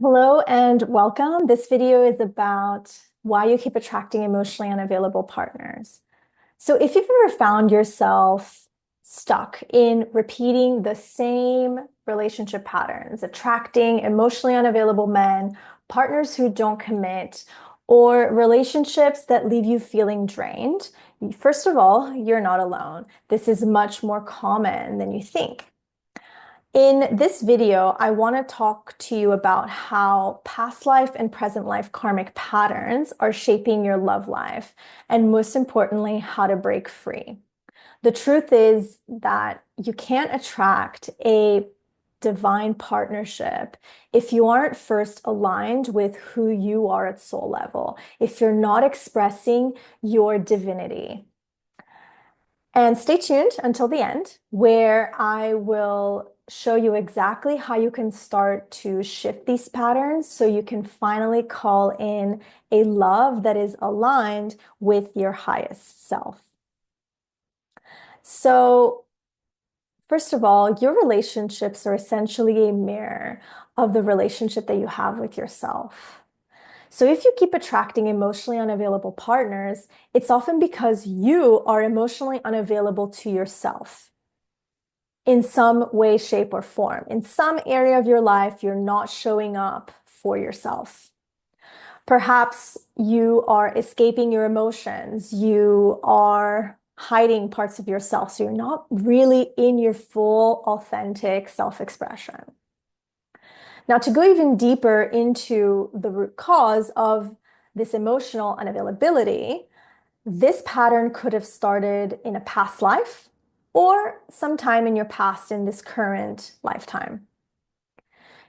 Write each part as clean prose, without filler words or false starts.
Hello and welcome. This video is about why you keep attracting emotionally unavailable partners. So if you've ever found yourself stuck in repeating the same relationship patterns, attracting emotionally unavailable men, partners who don't commit, or relationships that leave you feeling drained, first of all, you're not alone. This is much more common than you think. In this video, I want to talk to you about how past life and present life karmic patterns are shaping your love life, and most importantly, how to break free. The truth is that you can't attract a divine partnership if you aren't first aligned with who you are at soul level, if you're not expressing your divinity. And stay tuned until the end, where I will show you exactly how you can start to shift these patterns so you can finally call in a love that is aligned with your highest self. So, first of all, your relationships are essentially a mirror of the relationship that you have with yourself. So if you keep attracting emotionally unavailable partners, it's often because you are emotionally unavailable to yourself in some way, shape, or form. In some area of your life, you're not showing up for yourself. Perhaps you are escaping your emotions. You are hiding parts of yourself. So you're not really in your full, authentic self-expression. Now, to go even deeper into the root cause of this emotional unavailability, this pattern could have started in a past life or sometime in your past in this current lifetime.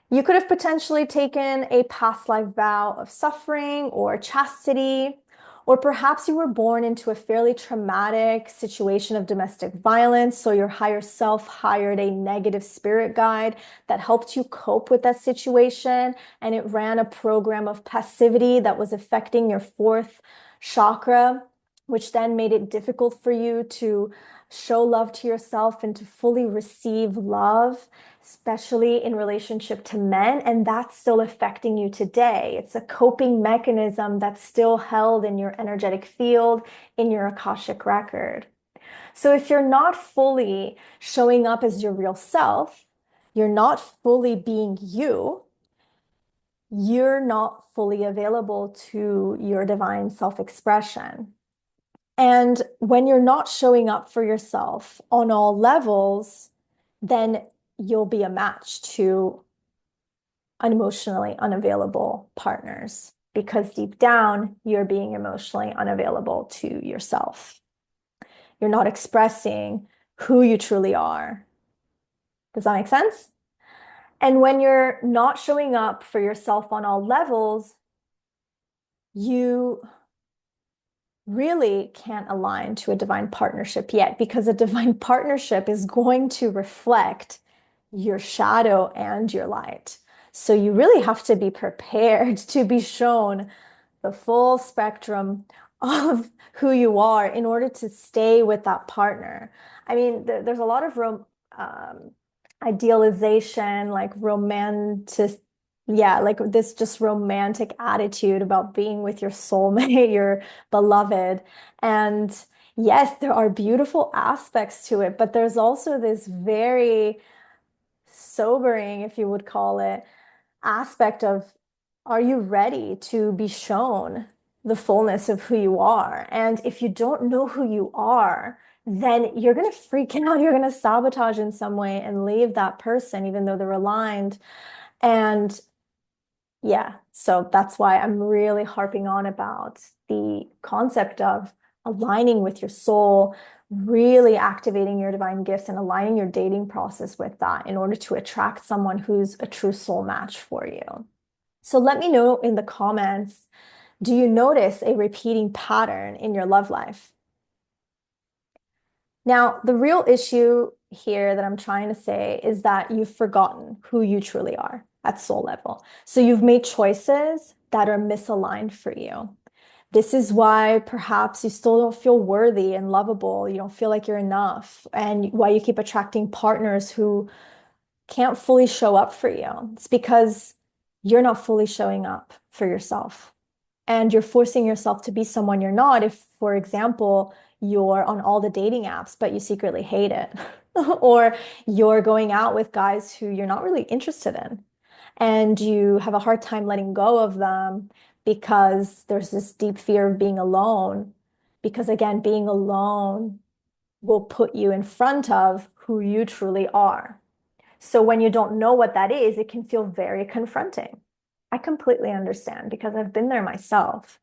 You could have potentially taken a past life vow of suffering or chastity, or perhaps you were born into a fairly traumatic situation of domestic violence, so your higher self hired a negative spirit guide that helped you cope with that situation, and it ran a program of passivity that was affecting your fourth chakra, which then made it difficult for you to show love to yourself and to fully receive love, especially in relationship to men, and that's still affecting you today. It's a coping mechanism that's still held in your energetic field, in your Akashic record. So if you're not fully showing up as your real self, you're not fully being you, you're not fully available to your divine self-expression. And when you're not showing up for yourself on all levels, then you'll be a match to unemotionally unavailable partners because deep down, you're being emotionally unavailable to yourself. You're not expressing who you truly are. Does that make sense? And when you're not showing up for yourself on all levels, you really can't align to a divine partnership yet because a divine partnership is going to reflect your shadow and your light. So you really have to be prepared to be shown the full spectrum of who you are in order to stay with that partner. I mean, there's a lot of idealization, like romantic, yeah, like this just romantic attitude about being with your soulmate, your beloved. And yes, there are beautiful aspects to it, but there's also this very sobering, if you would call it, aspect of are you ready to be shown the fullness of who you are? And if you don't know who you are, then you're going to freak out. You're going to sabotage in some way and leave that person, even though they're aligned. And yeah, so that's why I'm really harping on about the concept of aligning with your soul, really activating your divine gifts and aligning your dating process with that in order to attract someone who's a true soul match for you. So let me know in the comments, do you notice a repeating pattern in your love life? Now, the real issue here that I'm trying to say is that you've forgotten who you truly are at soul level. So you've made choices that are misaligned for you. This is why perhaps you still don't feel worthy and lovable. You don't feel like you're enough, and why you keep attracting partners who can't fully show up for you. It's because you're not fully showing up for yourself. And you're forcing yourself to be someone you're not. If, for example, you're on all the dating apps, but you secretly hate it, or you're going out with guys who you're not really interested in, and you have a hard time letting go of them because there's this deep fear of being alone. Because again, being alone will put you in front of who you truly are. So when you don't know what that is, it can feel very confronting. I completely understand because I've been there myself.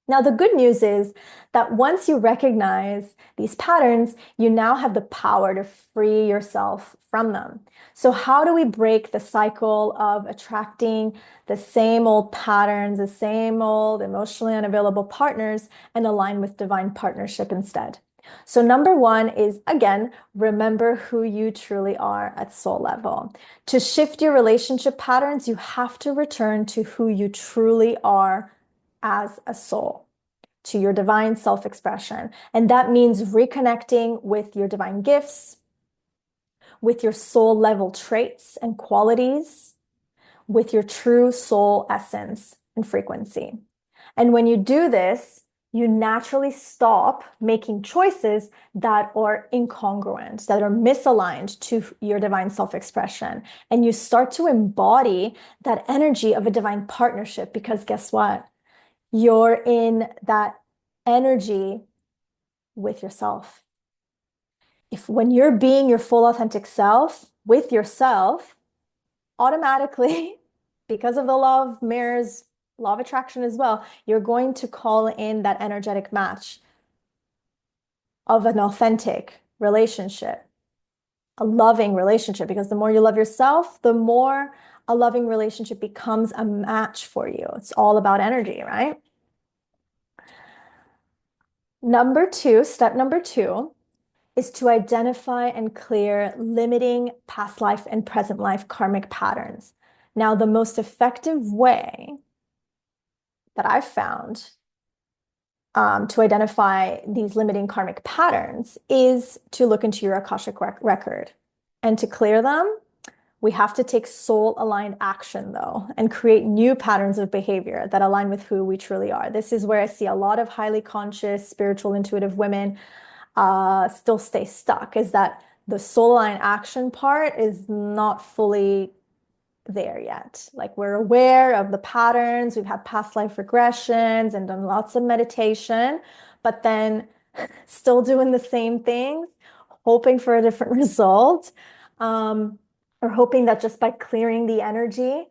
Now, the good news is that once you recognize these patterns, you now have the power to free yourself from them. So, how do we break the cycle of attracting the same old patterns, the same old emotionally unavailable partners, and align with divine partnership instead? So, number one is again, remember who you truly are at soul level. To shift your relationship patterns, you have to return to who you truly are as a soul, to your divine self expression. And that means reconnecting with your divine gifts, with your soul level traits and qualities, with your true soul essence and frequency. And when you do this, you naturally stop making choices that are incongruent, that are misaligned to your divine self expression. And you start to embody that energy of a divine partnership because guess what? You're in that energy with yourself. If when you're being your full authentic self with yourself, automatically, because of the law of mirrors, law of attraction as well, you're going to call in that energetic match of an authentic relationship, a loving relationship, because the more you love yourself, the more a loving relationship becomes a match for you. It's all about energy, right? Number two, step number two is to identify and clear limiting past life and present life karmic patterns. Now, the most effective way that I've found to identify these limiting karmic patterns is to look into your Akashic record. And to clear them, we have to take soul aligned action, though, and create new patterns of behavior that align with who we truly are. This is where I see a lot of highly conscious, spiritual, intuitive women still stay stuck, is that the soul line action part is not fully there yet. Like we're aware of the patterns, we've had past life regressions and done lots of meditation, but then still doing the same things, hoping for a different result, um, or hoping that just by clearing the energy,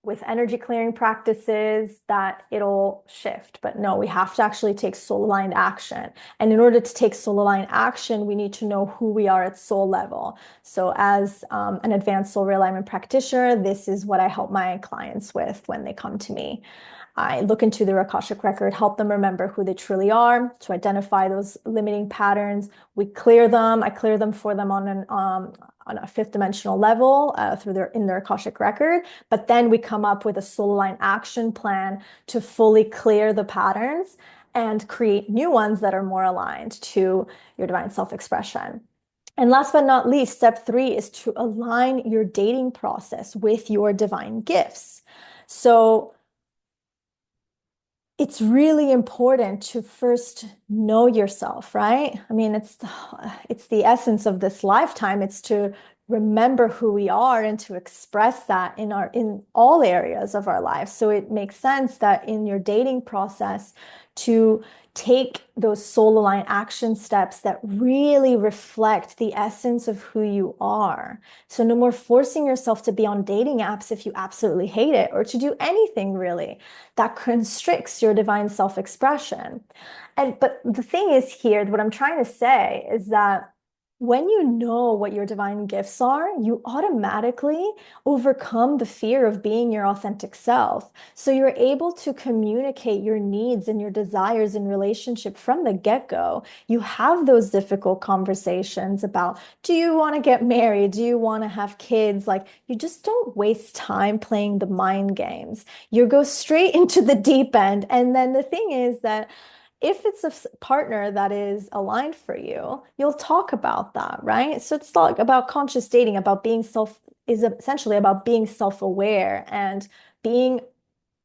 with energy clearing practices that it'll shift. But no, we have to actually take soul aligned action. And in order to take soul aligned action, we need to know who we are at soul level. So as an advanced soul realignment practitioner, this is what I help my clients with when they come to me. I look into their Akashic record, help them remember who they truly are, to identify those limiting patterns. We clear them. I clear them for them on a fifth dimensional level through their Akashic record. But then we come up with a soul line action plan to fully clear the patterns and create new ones that are more aligned to your divine self-expression. And last but not least, step three is to align your dating process with your divine gifts. So it's really important to first know yourself, right? I mean, it's the essence of this lifetime. It's to remember who we are and to express that in all areas of our lives. So it makes sense that in your dating process to take those soul aligned action steps that really reflect the essence of who you are. So no more forcing yourself to be on dating apps if you absolutely hate it, or to do anything really that constricts your divine self-expression. But the thing is here, what I'm trying to say is that when you know what your divine gifts are, you automatically overcome the fear of being your authentic self. So you're able to communicate your needs and your desires in relationship from the get-go. You have those difficult conversations about, do you want to get married? Do you want to have kids? Like, you just don't waste time playing the mind games. You go straight into the deep end. And then the thing is that if it's a partner that is aligned for you, you'll talk about that, right? So it's not about conscious dating, about being is essentially about being self-aware and being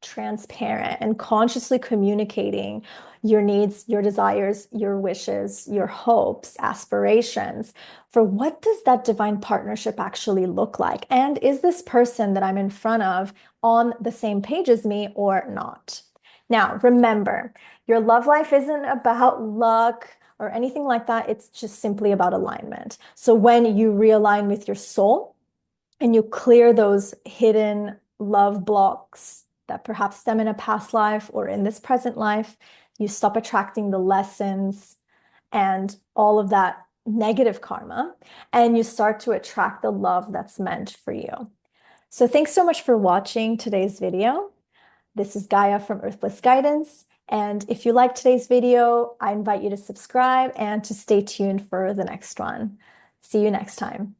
transparent and consciously communicating your needs, your desires, your wishes, your hopes, aspirations for what does that divine partnership actually look like? And is this person that I'm in front of on the same page as me or not? Now, remember, your love life isn't about luck or anything like that. It's just simply about alignment. So when you realign with your soul, and you clear those hidden love blocks that perhaps stem in a past life or in this present life, you stop attracting the lessons and all of that negative karma, and you start to attract the love that's meant for you. So thanks so much for watching today's video. This is Gaia from Earthless Guidance. And if you like today's video, I invite you to subscribe and to stay tuned for the next one. See you next time.